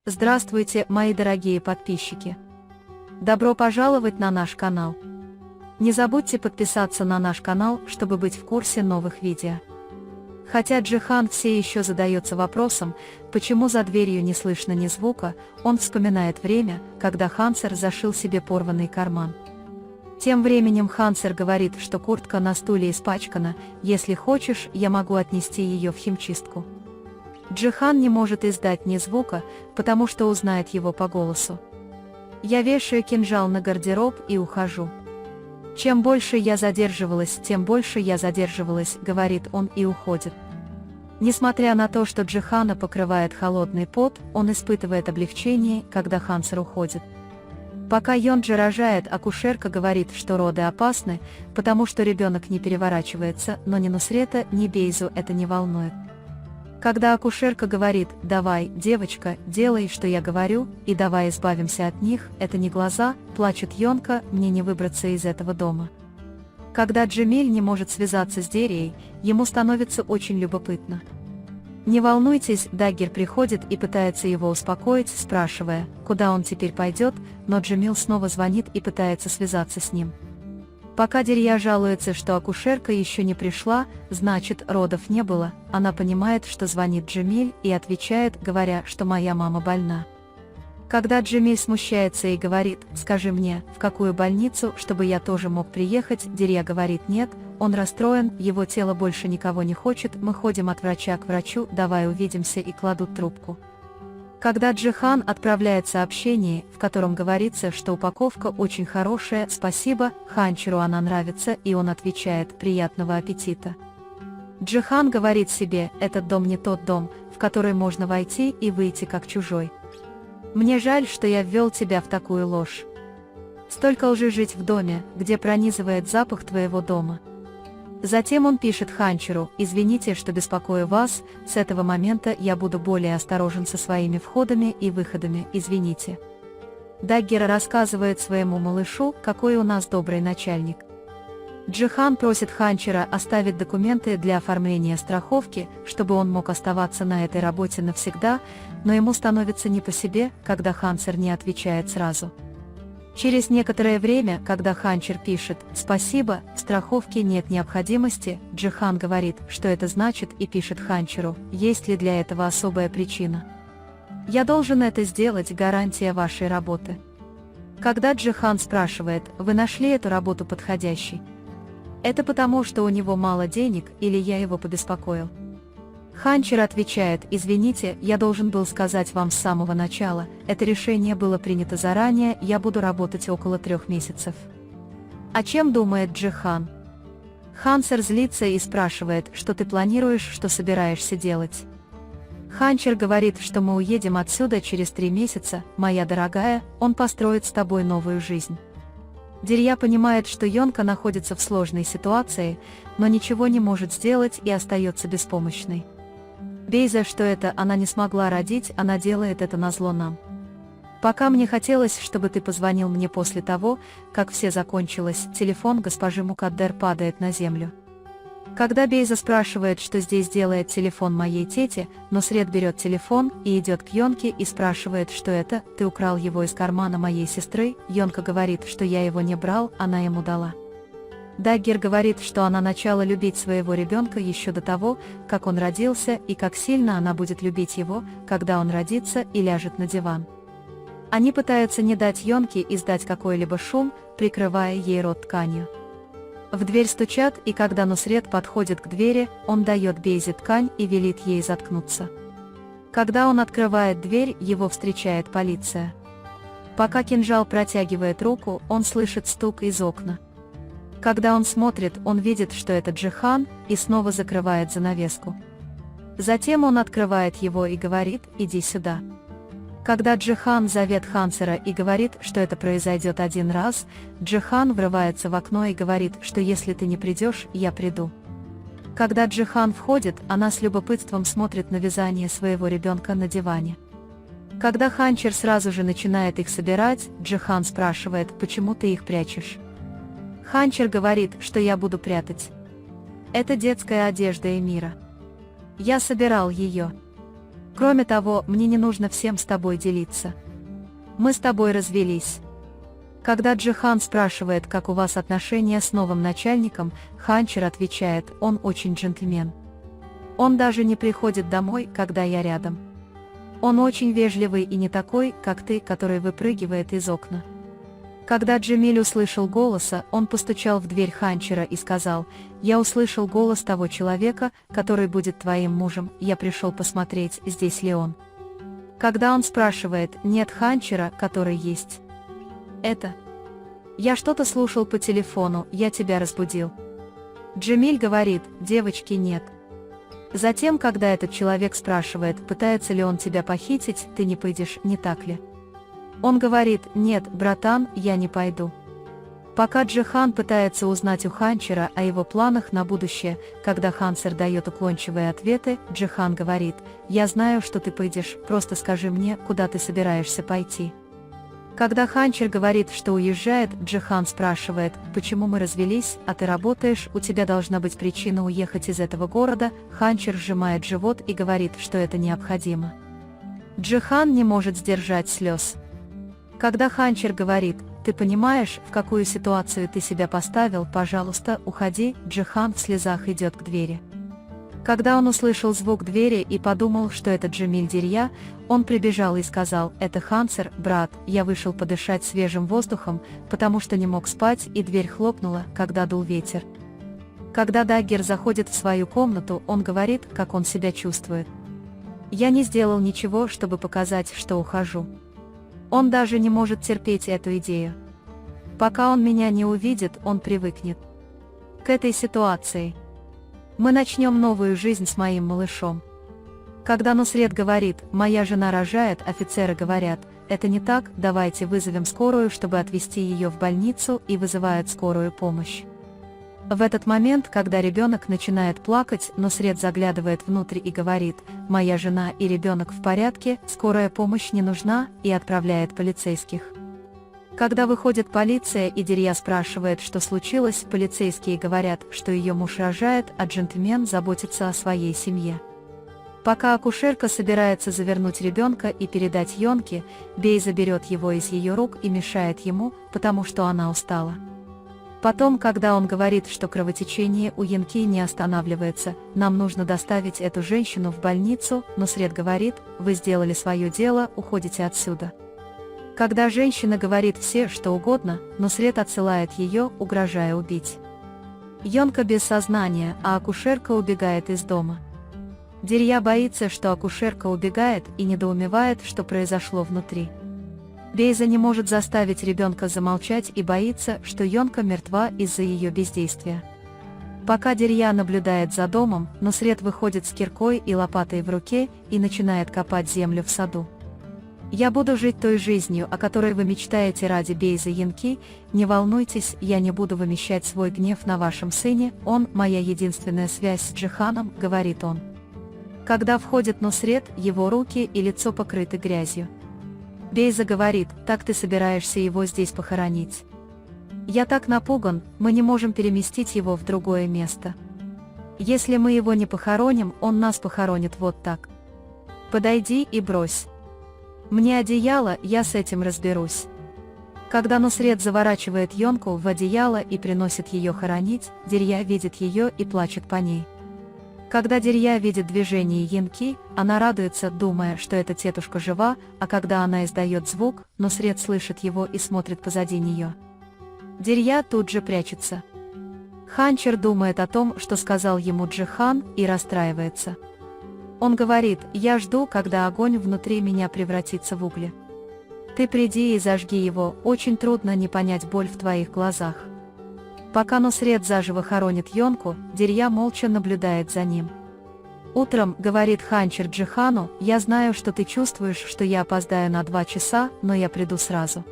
Здравствуйте, мои дорогие подписчики! Добро пожаловать на наш канал! Не забудьте подписаться на наш канал, чтобы быть в курсе новых видео. Хотя Джихан все еще задается вопросом, почему за дверью не слышно ни звука, он вспоминает время, когда Хансер зашил себе порванный карман. Тем временем Хансер говорит, что куртка на стуле испачкана, если хочешь, я могу отнести ее в химчистку. Джихан не может издать ни звука, потому что узнает его по голосу. Я вешаю кинжал на гардероб и ухожу. Чем больше я задерживалась, тем больше я задерживалась, говорит он и уходит. Несмотря на то, что Джихана покрывает холодный пот, он испытывает облегчение, когда Хансер уходит. Пока Йонджи рожает, акушерка говорит, что роды опасны, потому что ребенок не переворачивается, но ни Нусрета, ни Бейзу это не волнует. Когда акушерка говорит «давай, девочка, делай, что я говорю, и давай избавимся от них», это не глаза, плачет Йонка, мне не выбраться из этого дома. Когда Джемиль не может связаться с Дерией, ему становится очень любопытно. Не волнуйтесь, Даггер приходит и пытается его успокоить, спрашивая, куда он теперь пойдет, но Джемиль снова звонит и пытается связаться с ним. Пока Дерья жалуется, что акушерка еще не пришла, значит, родов не было, она понимает, что звонит Джемиль и отвечает, говоря, что моя мама больна. Когда Джемиль смущается и говорит, скажи мне, в какую больницу, чтобы я тоже мог приехать, Дерья говорит нет, он расстроен, его тело больше никого не хочет, мы ходим от врача к врачу, давай увидимся, и кладут трубку. Когда Джихан отправляет сообщение, в котором говорится, что упаковка очень хорошая, спасибо, Ханчеру она нравится, и он отвечает «приятного аппетита». Джихан говорит себе, этот дом не тот дом, в который можно войти и выйти как чужой. Мне жаль, что я ввел тебя в такую ложь. Столько лжи жить в доме, где пронизывает запах твоего дома. Затем он пишет Ханчеру, извините, что беспокою вас, с этого момента я буду более осторожен со своими входами и выходами, извините. Даггер рассказывает своему малышу, какой у нас добрый начальник. Джихан просит Ханчера оставить документы для оформления страховки, чтобы он мог оставаться на этой работе навсегда, но ему становится не по себе, когда Хансер не отвечает сразу. Через некоторое время, когда Ханчер пишет «Спасибо, в страховке нет необходимости», Джихан говорит, что это значит, и пишет Ханчеру, есть ли для этого особая причина. «Я должен это сделать, гарантия вашей работы». Когда Джихан спрашивает «Вы нашли эту работу подходящей?» Это потому, что у него мало денег, или я его побеспокоил. Ханчер отвечает, извините, я должен был сказать вам с самого начала, это решение было принято заранее, я буду работать около 3 месяцев. О чем думает Джихан? Хансер злится и спрашивает, что ты планируешь, что собираешься делать. Ханчер говорит, что мы уедем отсюда через 3 месяца, моя дорогая, он построит с тобой новую жизнь. Дерья понимает, что Йонка находится в сложной ситуации, но ничего не может сделать и остается беспомощной. Бейза, что это она не смогла родить, она делает это назло нам. Пока мне хотелось, чтобы ты позвонил мне после того, как все закончилось, телефон госпожи Мукаддер падает на землю. Когда Бейза спрашивает, что здесь делает телефон моей тети, Нусрет берет телефон и идет к Йонке и спрашивает, что это, ты украл его из кармана моей сестры, Йонка говорит, что я его не брал, она ему дала. Даггер говорит, что она начала любить своего ребенка еще до того, как он родился, и как сильно она будет любить его, когда он родится и ляжет на диван. Они пытаются не дать Йонке издать какой-либо шум, прикрывая ей рот тканью. В дверь стучат, и когда Нусрет подходит к двери, он дает Бейзе ткань и велит ей заткнуться. Когда он открывает дверь, его встречает полиция. Пока кинжал протягивает руку, он слышит стук из окна. Когда он смотрит, он видит, что это Джихан, и снова закрывает занавеску. Затем он открывает его и говорит, иди сюда. Когда Джихан зовет Хансера и говорит, что это произойдет один раз, Джихан врывается в окно и говорит, что если ты не придешь, я приду. Когда Джихан входит, она с любопытством смотрит на вязание своего ребенка на диване. Когда Ханчер сразу же начинает их собирать, Джихан спрашивает, почему ты их прячешь. Ханчер говорит, что я буду прятать. Это детская одежда Эмира. Я собирал ее. Кроме того, мне не нужно всем с тобой делиться. Мы с тобой развелись. Когда Джихан спрашивает, как у вас отношения с новым начальником, Ханчер отвечает, он очень джентльмен. Он даже не приходит домой, когда я рядом. Он очень вежливый и не такой, как ты, который выпрыгивает из окна. Когда Джемиль услышал голоса, он постучал в дверь Ханчера и сказал: «Я услышал голос того человека, который будет твоим мужем, я пришел посмотреть, здесь ли он». Когда он спрашивает: «Нет Ханчера, который есть?» Это. «Я что-то слушал по телефону, я тебя разбудил». Джемиль говорит: «Девочки, нет». Затем, когда этот человек спрашивает, пытается ли он тебя похитить, ты не пойдешь, не так ли? Он говорит: «Нет, братан, я не пойду». Пока Джихан пытается узнать у Ханчера о его планах на будущее, когда Ханчер дает уклончивые ответы, Джихан говорит: «Я знаю, что ты пойдешь, просто скажи мне, куда ты собираешься пойти». Когда Ханчер говорит, что уезжает, Джихан спрашивает: «Почему мы развелись, а ты работаешь, у тебя должна быть причина уехать из этого города». Ханчер сжимает живот и говорит, что это необходимо. Джихан не может сдержать слез. Когда Ханчер говорит: «Ты понимаешь, в какую ситуацию ты себя поставил, пожалуйста, уходи», Джихан в слезах идет к двери. Когда он услышал звук двери и подумал, что это Джемиль Дерья, он прибежал и сказал: «Это Ханчер, брат, я вышел подышать свежим воздухом, потому что не мог спать», и дверь хлопнула, когда дул ветер. Когда Даггер заходит в свою комнату, он говорит, как он себя чувствует. «Я не сделал ничего, чтобы показать, что ухожу». Он даже не может терпеть эту идею. Пока он меня не увидит, он привыкнет к этой ситуации. Мы начнем новую жизнь с моим малышом. Когда Нусрет говорит: «Моя жена рожает», офицеры говорят: «Это не так, давайте вызовем скорую, чтобы отвезти ее в больницу», и вызывают скорую помощь. В этот момент, когда ребенок начинает плакать, Нусрет заглядывает внутрь и говорит: «Моя жена и ребенок в порядке, скорая помощь не нужна», и отправляет полицейских. Когда выходит полиция и Дерья спрашивает, что случилось, полицейские говорят, что ее муж рожает, а джентльмен заботится о своей семье. Пока акушерка собирается завернуть ребенка и передать Йонке, Бейза берет его из ее рук и мешает ему, потому что она устала. Потом, когда он говорит, что кровотечение у Йонки не останавливается, нам нужно доставить эту женщину в больницу, Нусрет говорит: «Вы сделали свое дело, уходите отсюда». Когда женщина говорит все, что угодно, Нусрет отсылает ее, угрожая убить. Йонка без сознания, а акушерка убегает из дома. Дерья боится, что акушерка убегает, и недоумевает, что произошло внутри. Бейза не может заставить ребенка замолчать и боится, что Йонка мертва из-за ее бездействия. Пока Дерья наблюдает за домом, Нусрет выходит с киркой и лопатой в руке и начинает копать землю в саду. «Я буду жить той жизнью, о которой вы мечтаете ради Бейза Йонки, не волнуйтесь, я не буду вымещать свой гнев на вашем сыне, он моя единственная связь с Джиханом», — говорит он. Когда входит Нусрет, его руки и лицо покрыты грязью. Бейза говорит: «Так ты собираешься его здесь похоронить?» «Я так напуган, мы не можем переместить его в другое место. Если мы его не похороним, он нас похоронит вот так. Подойди и брось мне одеяло, я с этим разберусь». Когда Нусрет заворачивает Йонку в одеяло и приносит ее хоронить, Дерья видит ее и плачет по ней. Когда Дерья видит движение Йонки, она радуется, думая, что эта тетушка жива, а когда она издает звук, Нусрет слышит его и смотрит позади нее. Дерья тут же прячется. Ханчер думает о том, что сказал ему Джихан, и расстраивается. Он говорит: «Я жду, когда огонь внутри меня превратится в угли. Ты приди и зажги его, очень трудно не понять боль в твоих глазах». Пока Нусрет заживо хоронит Йонку, Дерья молча наблюдает за ним. «Утром, — говорит Ханчер Джихану, — я знаю, что ты чувствуешь, что я опоздаю на 2 часа, но я приду сразу».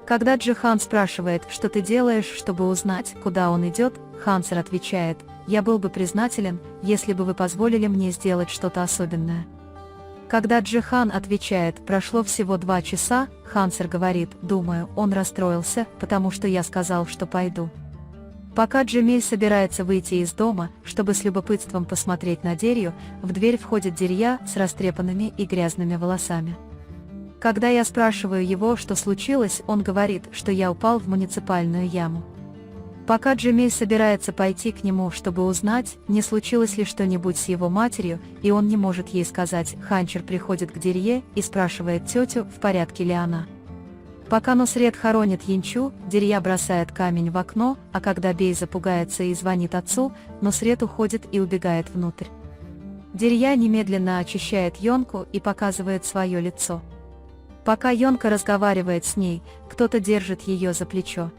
Когда Джихан спрашивает, что ты делаешь, чтобы узнать, куда он идет, Ханчер отвечает: «Я был бы признателен, если бы вы позволили мне сделать что-то особенное». Когда Джихан отвечает: «Прошло всего 2 часа», Ханчер говорит: «Думаю, он расстроился, потому что я сказал, что пойду». Пока Джемиль собирается выйти из дома, чтобы с любопытством посмотреть на Дерью, в дверь входит Дерья с растрепанными и грязными волосами. Когда я спрашиваю его, что случилось, он говорит, что я упал в муниципальную яму. Пока Джемиль собирается пойти к нему, чтобы узнать, не случилось ли что-нибудь с его матерью, и он не может ей сказать, Ханчер приходит к Дерье и спрашивает тетю, в порядке ли она. Пока Нусрет хоронит Янчу, Дерья бросает камень в окно, а когда Бейза пугается и звонит отцу, Нусрет уходит и убегает внутрь. Дерья немедленно очищает Йонку и показывает свое лицо. Пока Йонка разговаривает с ней, кто-то держит ее за плечо.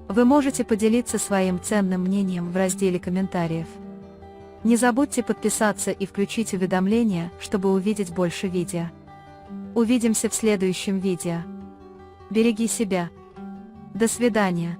Вы можете поделиться своим ценным мнением в разделе комментариев. Не забудьте подписаться и включить уведомления, чтобы увидеть больше видео. Увидимся в следующем видео. Береги себя. До свидания.